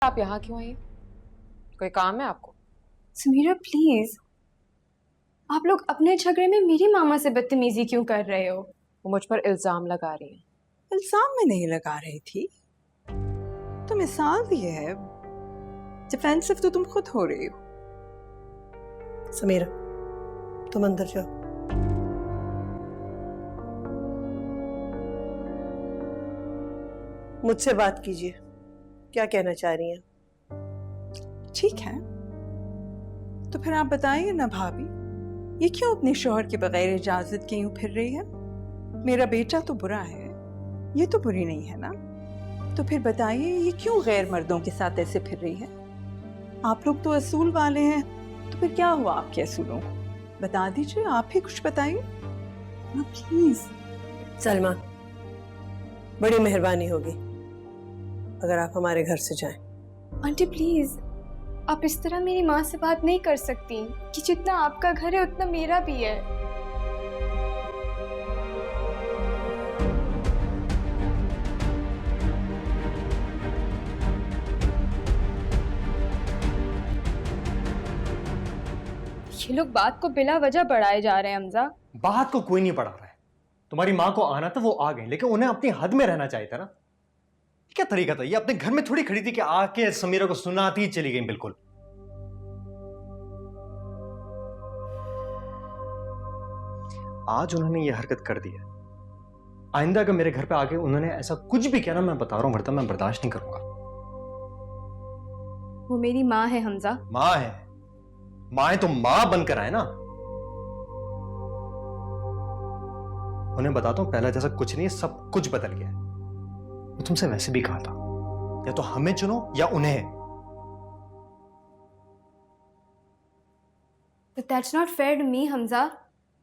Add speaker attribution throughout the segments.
Speaker 1: आप यहाँ क्यों आई? कोई काम है आपको?
Speaker 2: समीरा प्लीज, आप लोग अपने झगड़े में मेरी मामा से बदतमीजी क्यों कर रहे हो?
Speaker 1: वो मुझ पर इल्जाम लगा रही है।
Speaker 3: इल्जाम में नहीं लगा रही थी, तो मिसाल दी है। डिफेंसिव तो तुम खुद हो रही हो।
Speaker 4: समीरा, तुम अंदर जाओ। मुझसे बात कीजिए, क्या कहना चाह रही हैं?
Speaker 3: ठीक है, तो फिर आप बताइए ना भाभी, ये क्यों अपने शौहर के बगैर इजाजत के यूं फिर रही है? मेरा बेटा तो बुरा है, ये तो बुरी नहीं है ना। तो फिर बताइए, ये क्यों गैर मर्दों के साथ ऐसे फिर रही है? आप लोग तो असूल वाले हैं, तो फिर क्या हुआ आपके असूलों को? बता दीजिए, आप ही कुछ बताइए ना प्लीज।
Speaker 4: सलमा, बड़ी मेहरबानी होगी अगर आप हमारे घर से जाएं।
Speaker 2: आंटी प्लीज, आप इस तरह मेरी माँ से बात नहीं कर सकती कि जितना आपका घर है उतना मेरा भी है। ये लोग बात को बिला वजह बढ़ाए जा रहे हैं हमजा।
Speaker 5: बात को कोई नहीं बढ़ा रहा है। तुम्हारी माँ को आना था, वो आ गई, लेकिन उन्हें अपनी हद में रहना चाहिए था ना। क्या तरीका था ये? अपने घर में थोड़ी खड़ी थी कि आके समीरा को सुनाती ही चली गई। बिल्कुल आज उन्होंने ये हरकत कर दी है। आइंदा अगर मेरे घर पे आके उन्होंने ऐसा कुछ भी किया ना, मैं बता रहा हूं वरना मैं बर्दाश्त नहीं करूंगा।
Speaker 2: वो मेरी माँ है हमजा।
Speaker 5: माँ है? माँ है तो माँ बनकर आए ना। उन्हें बताता हूं, पहला जैसा कुछ नहीं है, सब कुछ बदल गया है। मैं तुमसे वैसे भी कहा था, या तो हमें चुनो या उन्हें।
Speaker 2: But that's not fair to me, Hamza.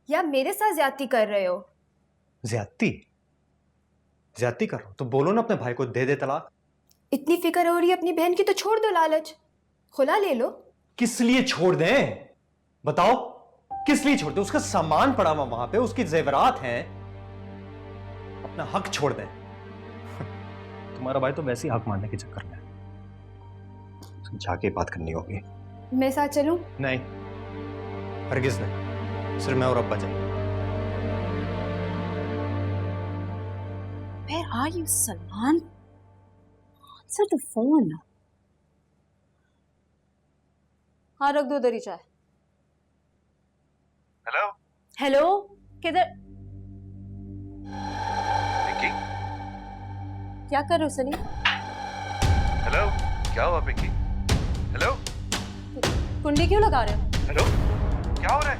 Speaker 2: या मेरे साथ ज्यादती कर रहे हो?
Speaker 5: ज्यादती? ज्यादती कर रहा हूं तो बोलो ना अपने भाई को, दे दे तलाक।
Speaker 2: इतनी फिक्र हो रही है अपनी बहन की तो छोड़ दो लालच, खुला ले लो।
Speaker 5: किस लिए छोड़ दें? बताओ, किस लिए छोड़ दें? उसका सामान पड़ा हुआ वहां पे, उसकी जेवरात हैं। अपना हक छोड़ दें। तुम्हारा भाई तो वैसे ही हक मानने के चक्कर में है। जाके बात करनी होगी।
Speaker 2: मैं साथ चलूं?
Speaker 5: नहीं, हरगिज नहीं। सिर्फ मैं और अब्बा जाएंगे।
Speaker 6: Where are you, Salman? Answer the phone.
Speaker 2: हाँ, रख दो उधर ही चाय।
Speaker 7: हेलो
Speaker 2: हेलो, किधर?
Speaker 7: पिंकी।
Speaker 2: क्या कर रहे हो सलीम?
Speaker 7: हेलो, क्या हुआ पिंकी? हेलो
Speaker 2: कुंडी क्यों लगा रहे हो?
Speaker 7: हेलो, क्या हो रहा है?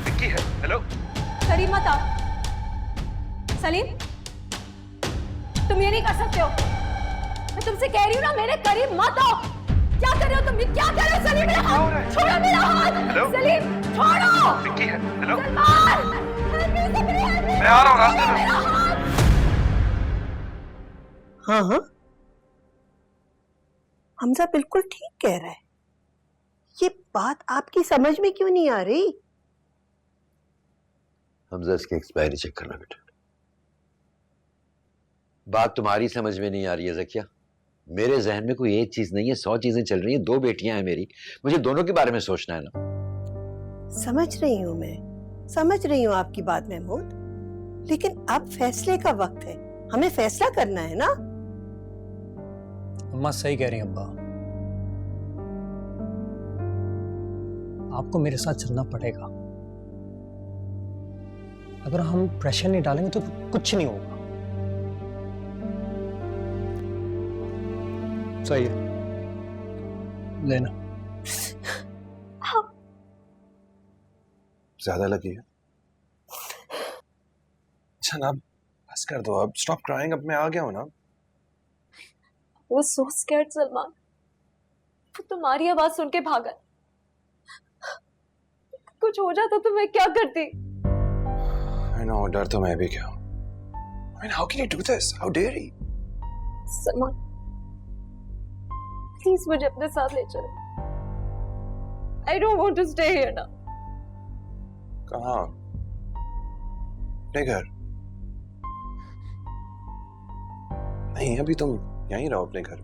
Speaker 7: पिंकी है। हेलो
Speaker 2: करीब मत आओ। सलीम, तुम ये नहीं कर सकते हो। मैं तुमसे कह रही हूँ ना, मेरे करीब मत आओ। क्या कर रहे हो तुम? क्या कर रहे हो? सलीम, मेरा हाथ छोड़ो, मेरा हाथ।
Speaker 7: हेलो
Speaker 2: सलीम, छोड़ो।
Speaker 7: पिंकी है। हेलो
Speaker 2: सलमान,
Speaker 7: मैं आ रहा हूँ रास्ते में।
Speaker 4: हाँ हाँ, हमजा बिल्कुल ठीक कह रहा है। ये बात आपकी समझ में क्यों नहीं आ रही?
Speaker 8: हमजा, इसकी एक्सपायरी चेक करना बेटा। बात तुम्हारी समझ में नहीं आ रही है ज़किया। मेरे जहन में कोई एक चीज नहीं है, 100 चीजें चल रही हैं। 2 बेटियां हैं मेरी, मुझे दोनों के बारे में सोचना है ना।
Speaker 4: समझ रही हूं, मैं समझ रही हूं आपकी बात महमूद, लेकिन अब फैसले का वक्त है, हमें फैसला करना है ना।
Speaker 9: अम्मा सही कह रही हैं अब्बा, आपको मेरे साथ चलना पड़ेगा। अगर हम प्रेशर नहीं डालेंगे तो कुछ नहीं होगा।
Speaker 5: सही है,
Speaker 9: लेना।
Speaker 7: ज्यादा लगी है? अच्छा ना, बस कर दो अब, स्टॉप क्राइंग। अब मैं आ गया हूं ना।
Speaker 6: वो so scared, सलमान। वो तुम्हारी आवाज सुन के भागा। कुछ हो जाता तो मैं क्या करती?
Speaker 7: I know, डर तो मैं भी क्या हूं। I mean, how can you do this? How dare he?
Speaker 6: Salman, please मुझे अपने साथ ले चलो। I don't want to stay here now.
Speaker 7: कहाँ? अपने घर? नहीं, अभी तुम यहीं रहो अपने घर।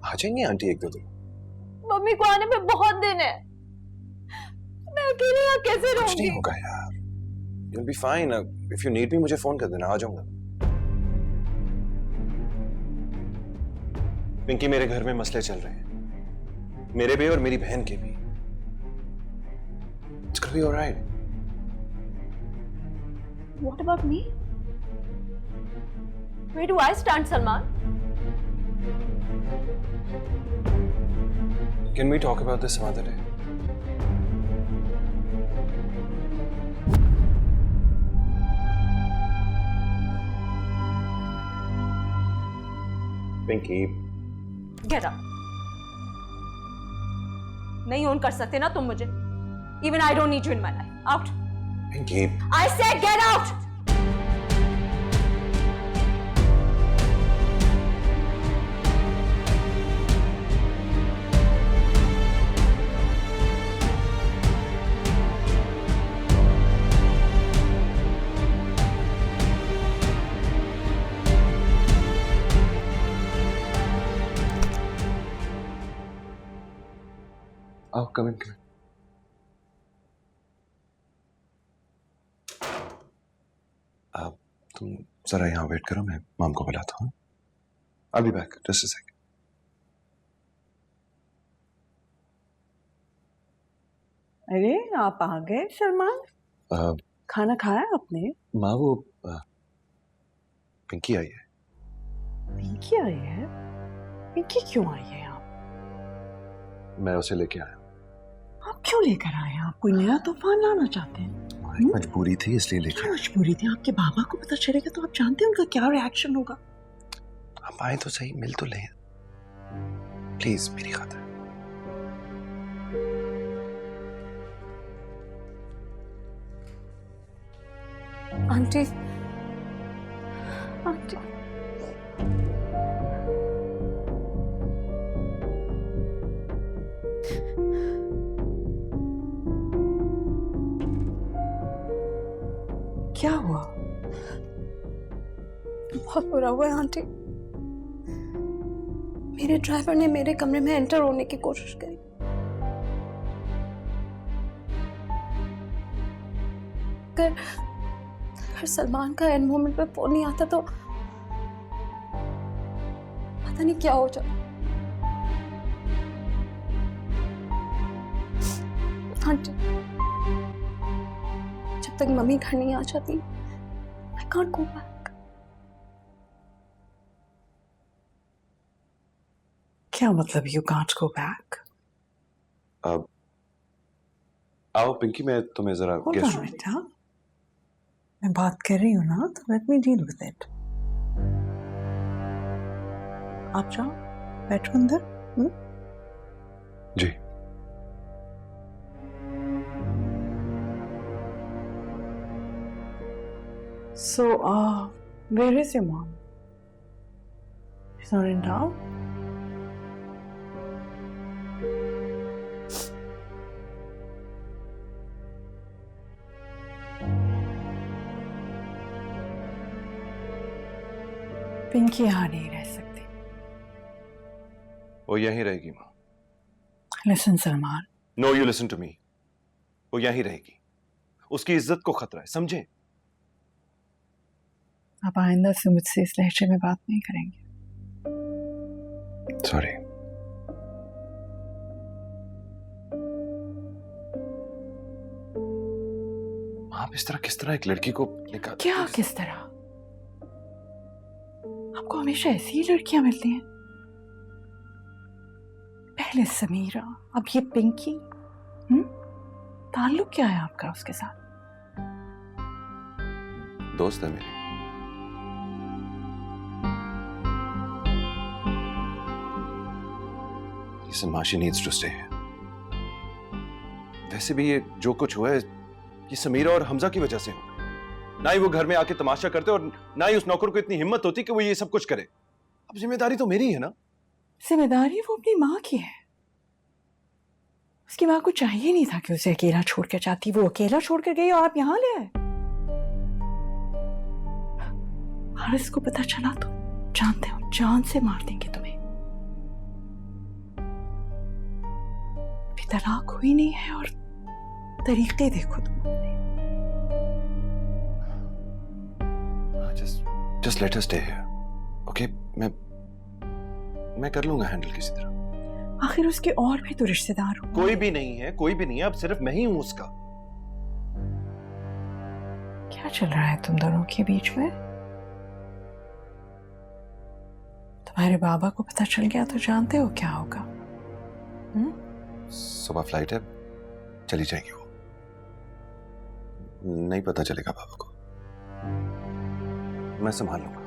Speaker 7: आ जाएंगे आंटी एक दो दिन।
Speaker 6: मम्मी को आने में बहुत दिन है, मैं अकेले यहाँ कैसे
Speaker 7: कुछ
Speaker 6: रहूंगी?
Speaker 7: नहीं होगा यार, you'll be fine. If you need me मुझे फोन कर देना, आ जाऊंगा। पिंकी, मेरे घर में मसले चल रहे हैं, मेरे भी और मेरी बहन के भी। It's gonna be alright.
Speaker 6: What about me? Where do I stand, Salman?
Speaker 7: Can we talk about this some other day? Pinky.
Speaker 2: Get up. नहीं ओन कर सकते ना तुम मुझे। Even I don't need you in my life. Out.
Speaker 7: Pinky.
Speaker 2: I said get out.
Speaker 7: Oh, come in, come in. तुम जरा यहाँ wait करो, मैं मॉम को बुलाता हूँ। I'll be back. Just a second.
Speaker 3: अरे आप आ गए सलमान? खाना खाया आपने?
Speaker 7: माँ वो पिंकी आई है।
Speaker 3: पिंकी आई है? पिंकी क्यों आई है यहाँ?
Speaker 7: मैं उसे लेके आया।
Speaker 3: आप क्यों लेकर आए हैं? आप कोई नया तूफान लाना चाहते हैं?
Speaker 7: मजबूरी थी इसलिए लेके
Speaker 3: क्या मजबूरी थी? आपके बाबा को पता चलेगा तो आप जानते हैं उनका क्या रिएक्शन होगा।
Speaker 7: आप आए तो सही, मिल तो लें प्लीज, मेरी खातिर।
Speaker 6: आंटी, आंटी,
Speaker 3: क्या हुआ?
Speaker 6: बहुत बुरा हुआ है आंटी। मेरे ड्राइवर ने मेरे कमरे में एंटर होने की कोशिश करी। अगर सलमान का एंड मोमेंट पे फोन नहीं आता तो पता नहीं क्या हो जाए। आंटी, जब तक मम्मी घर नहीं आ जाती, I can't go back.
Speaker 3: क्या मतलब you can't go back?
Speaker 7: अब आओ पिंकी, मैं तुम्हें जरा
Speaker 3: Hold
Speaker 7: गेस्ट
Speaker 3: on बेटा, मैं बात कर रही हूँ ना, तो let me deal with it. आप जाओ, बैठो अंदर।
Speaker 7: जी।
Speaker 3: So, where is your mom? She's not in town? Pinky यहाँ नहीं रह सकती।
Speaker 7: वो यहीं रहेगी माँ।
Speaker 3: Listen Salman,
Speaker 7: no you listen to me. वो यहीं रहेगी, उसकी इज्जत को खतरा है, समझे?
Speaker 3: आप आइंदा से मुझसे इस लहजे में बात नहीं करेंगे।
Speaker 7: सॉरी। आप इस तरह किस तरह एक लड़की को निकाल?
Speaker 3: क्या किस तरह? आपको हमेशा ऐसी ही लड़कियां मिलती हैं? पहले समीरा, अब ये पिंकी। ताल्लुक क्या है आपका उसके साथ?
Speaker 7: दोस्त है मेरी। Listen, Ma, she needs to stay here. वैसे भी ये जो कुछ हुआ है, ये समीरा और हमजा की वजह से हुआ। ना ही वो घर में आके तमाशा करते और ना ही उस नौकर को इतनी हिम्मत होती कि वो ये सब कुछ करे। अब जिम्मेदारी तो मेरी है ना।
Speaker 3: जिम्मेदारी वो अपनी माँ की है। उसकी माँ को चाहिए नहीं था कि उसे अकेला छोड़ कर जाती। वो अकेला छोड़ कर गई और आप यहाँ ले आए। हारिस को पता चला तो जानते हो, जान से मार देंगे तुम्हें। तलाक हुई नहीं है और तरीके देखो तुम अपने।
Speaker 7: Just let us stay here, okay? मैं कर लूंगा हैंडल किसी तरह।
Speaker 3: आखिर उसके और भी तो रिश्तेदार हो।
Speaker 7: कोई भी नहीं है, कोई भी नहीं है, अब सिर्फ मैं ही हूं उसका।
Speaker 3: क्या चल रहा है तुम दोनों के बीच में? तुम्हारे बाबा को पता चल गया तो जानते हो क्या होगा?
Speaker 7: सुबह फ्लाइट है, चली जाएगी वो। नहीं पता चलेगा बाबा को, मैं संभाल लूंगा।